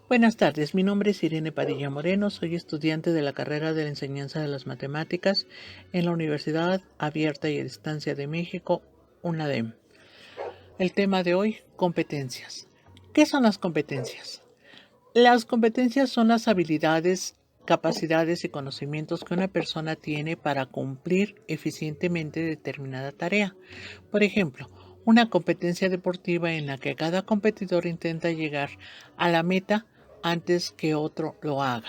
Buenas tardes, mi nombre es Irene Padilla Moreno, soy estudiante de la carrera de la enseñanza de las matemáticas en la Universidad Abierta y a Distancia de México, UNADEM. El tema de hoy, competencias. ¿Qué son las competencias? Las competencias son las habilidades, capacidades y conocimientos que una persona tiene para cumplir eficientemente determinada tarea. Por ejemplo, una competencia deportiva en la que cada competidor intenta llegar a la meta antes que otro lo haga.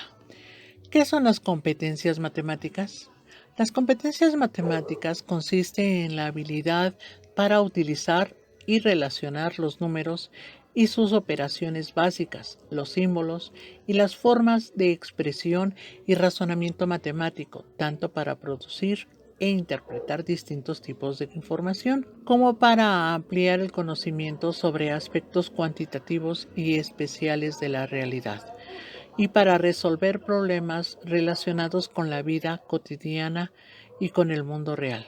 ¿Qué son las competencias matemáticas? Las competencias matemáticas consisten en la habilidad para utilizar y relacionar los números y sus operaciones básicas, los símbolos y las formas de expresión y razonamiento matemático, tanto para producir e interpretar distintos tipos de información, como para ampliar el conocimiento sobre aspectos cuantitativos y especiales de la realidad, y para resolver problemas relacionados con la vida cotidiana y con el mundo real.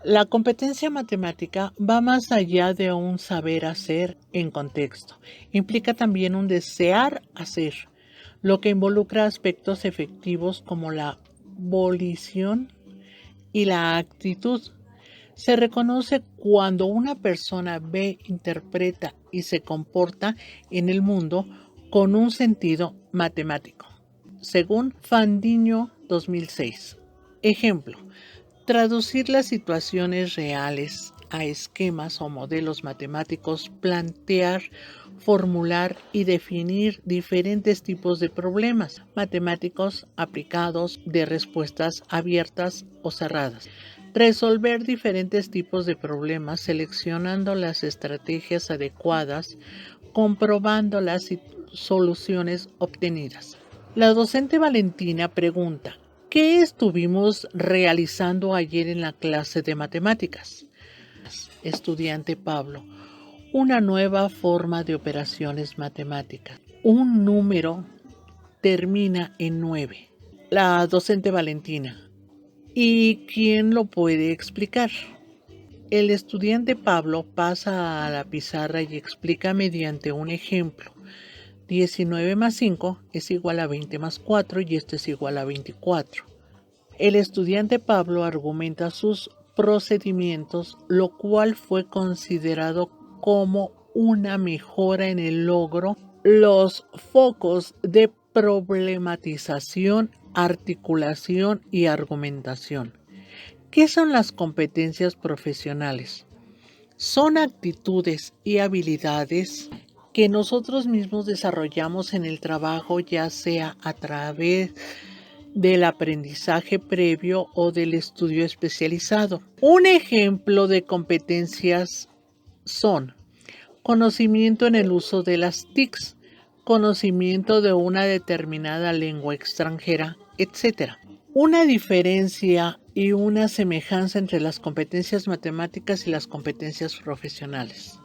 La competencia matemática va más allá de un saber hacer en contexto. Implica también un desear hacer, lo que involucra aspectos efectivos como la volición y la actitud. Se reconoce cuando una persona ve, interpreta y se comporta en el mundo con un sentido matemático, según Fandiño 2006. Ejemplo: traducir las situaciones reales a esquemas o modelos matemáticos, plantear, formular y definir diferentes tipos de problemas matemáticos aplicados, de respuestas abiertas o cerradas. Resolver diferentes tipos de problemas seleccionando las estrategias adecuadas, comprobando las soluciones obtenidas. La docente Valentina pregunta: ¿qué estuvimos realizando ayer en la clase de matemáticas? Estudiante Pablo: una nueva forma de operaciones matemáticas. Un número termina en 9. La docente Valentina: ¿y quién lo puede explicar? El estudiante Pablo pasa a la pizarra y explica mediante un ejemplo. 19 más 5 es igual a 20 más 4 y esto es igual a 24. El estudiante Pablo argumenta sus procedimientos, lo cual fue considerado como una mejora en el logro los focos de problematización, articulación y argumentación. ¿Qué son las competencias profesionales? Son actitudes y habilidades que nosotros mismos desarrollamos en el trabajo, ya sea a través del aprendizaje previo o del estudio especializado. Un ejemplo de competencias son conocimiento en el uso de las TICs, conocimiento de una determinada lengua extranjera, etc. Una diferencia y una semejanza entre las competencias matemáticas y las competencias profesionales.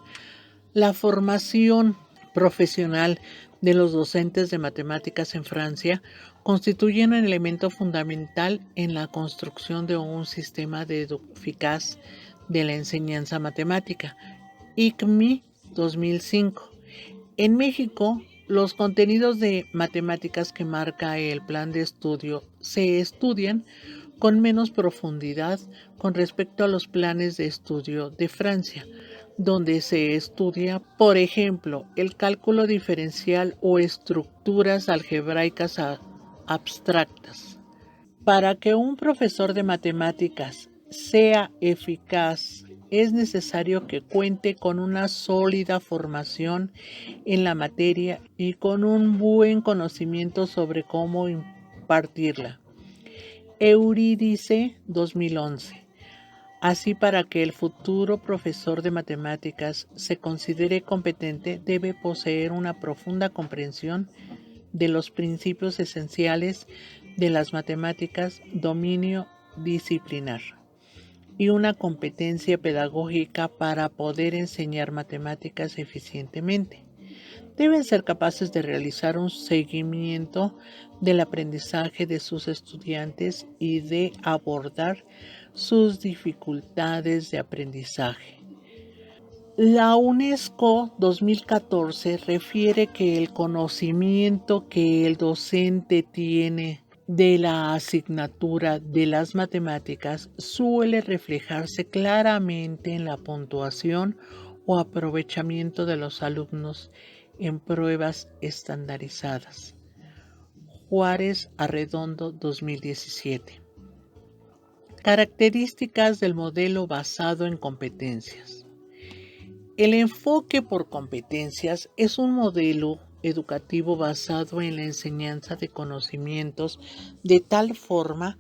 La formación profesional de los docentes de matemáticas en Francia constituye un elemento fundamental en la construcción de un sistema eficaz de la enseñanza matemática. ICMI 2005. En México, los contenidos de matemáticas que marca el plan de estudio se estudian con menos profundidad con respecto a los planes de estudio de Francia, donde se estudia, por ejemplo, el cálculo diferencial o estructuras algebraicas abstractas. Para que un profesor de matemáticas sea eficaz, es necesario que cuente con una sólida formación en la materia y con un buen conocimiento sobre cómo impartirla. Eurídice 2011. Así, para que el futuro profesor de matemáticas se considere competente, debe poseer una profunda comprensión de los principios esenciales de las matemáticas, dominio disciplinar y una competencia pedagógica para poder enseñar matemáticas eficientemente. Deben ser capaces de realizar un seguimiento del aprendizaje de sus estudiantes y de abordar sus dificultades de aprendizaje. La UNESCO 2014 refiere que el conocimiento que el docente tiene de la asignatura de las matemáticas suele reflejarse claramente en la puntuación o aprovechamiento de los alumnos en pruebas estandarizadas. Juárez Arredondo 2017. Características del modelo basado en competencias. El enfoque por competencias es un modelo educativo basado en la enseñanza de conocimientos de tal forma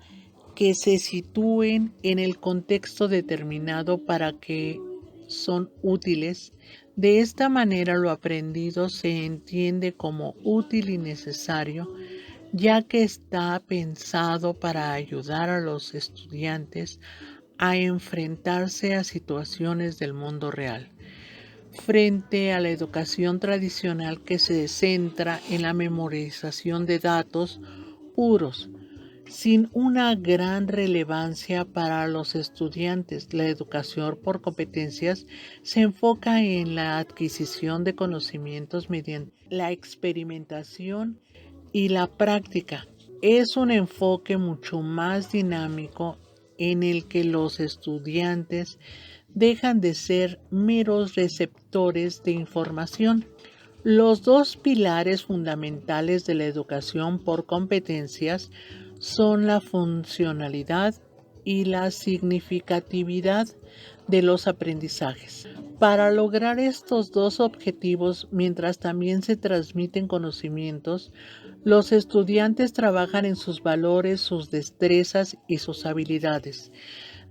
que se sitúen en el contexto determinado para que son útiles. De esta manera lo aprendido se entiende como útil y necesario, ya que está pensado para ayudar a los estudiantes a enfrentarse a situaciones del mundo real, frente a la educación tradicional que se centra en la memorización de datos puros, sin una gran relevancia para los estudiantes. La educación por competencias se enfoca en la adquisición de conocimientos mediante la experimentación y la práctica. Es un enfoque mucho más dinámico en el que los estudiantes dejan de ser meros receptores de información. Los dos pilares fundamentales de la educación por competencias son la funcionalidad y la significatividad de los aprendizajes. Para lograr estos dos objetivos, mientras también se transmiten conocimientos, los estudiantes trabajan en sus valores, sus destrezas y sus habilidades.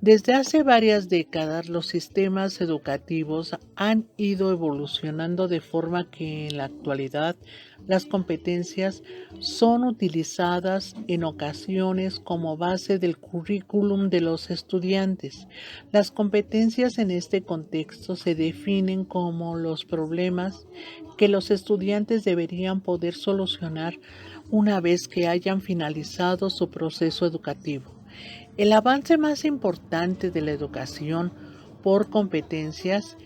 Desde hace varias décadas, los sistemas educativos han ido evolucionando de forma que en la actualidad las competencias son utilizadas en ocasiones como base del currículum de los estudiantes. Las competencias en este contexto se definen como los problemas que los estudiantes deberían poder solucionar una vez que hayan finalizado su proceso educativo. El avance más importante de la educación por competencias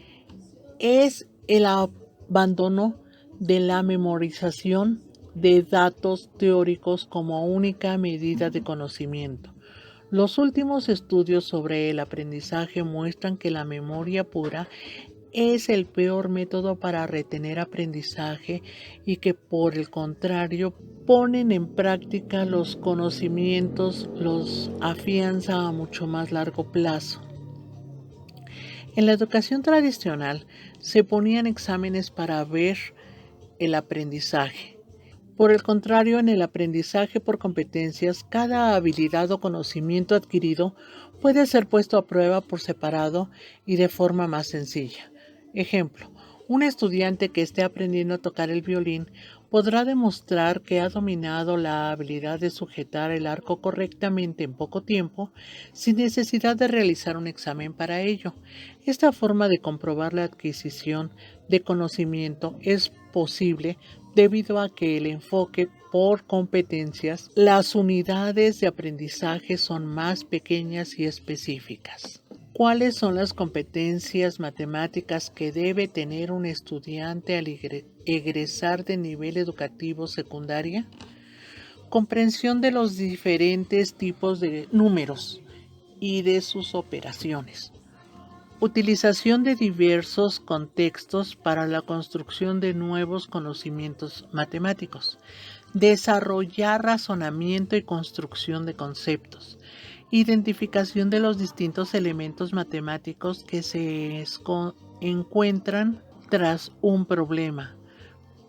es el abandono de la memorización de datos teóricos como única medida de conocimiento. Los últimos estudios sobre el aprendizaje muestran que la memoria pura es el peor método para retener aprendizaje y que, por el contrario, ponen en práctica los conocimientos, los afianza a mucho más largo plazo. En la educación tradicional se ponían exámenes para ver el aprendizaje. Por el contrario, en el aprendizaje por competencias, cada habilidad o conocimiento adquirido puede ser puesto a prueba por separado y de forma más sencilla. Ejemplo, un estudiante que esté aprendiendo a tocar el violín podrá demostrar que ha dominado la habilidad de sujetar el arco correctamente en poco tiempo, sin necesidad de realizar un examen para ello. Esta forma de comprobar la adquisición de conocimiento es posible debido a que el enfoque por competencias, las unidades de aprendizaje son más pequeñas y específicas. ¿Cuáles son las competencias matemáticas que debe tener un estudiante al egresar de nivel educativo secundaria? Comprensión de los diferentes tipos de números y de sus operaciones. Utilización de diversos contextos para la construcción de nuevos conocimientos matemáticos. Desarrollar razonamiento y construcción de conceptos. Identificación de los distintos elementos matemáticos que se encuentran tras un problema.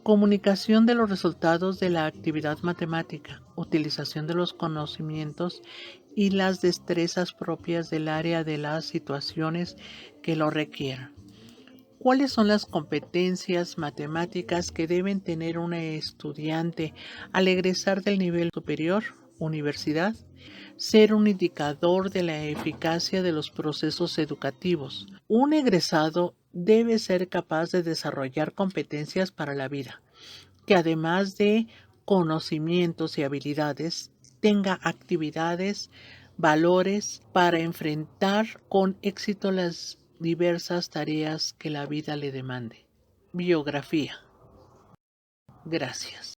Comunicación de los resultados de la actividad matemática. Utilización de los conocimientos y las destrezas propias del área de las situaciones que lo requieran. ¿Cuáles son las competencias matemáticas que deben tener un estudiante al egresar del nivel superior, universidad? Ser un indicador de la eficacia de los procesos educativos. Un egresado debe ser capaz de desarrollar competencias para la vida, que además de conocimientos y habilidades, tenga actividades, valores para enfrentar con éxito las diversas tareas que la vida le demande. Biografía. Gracias.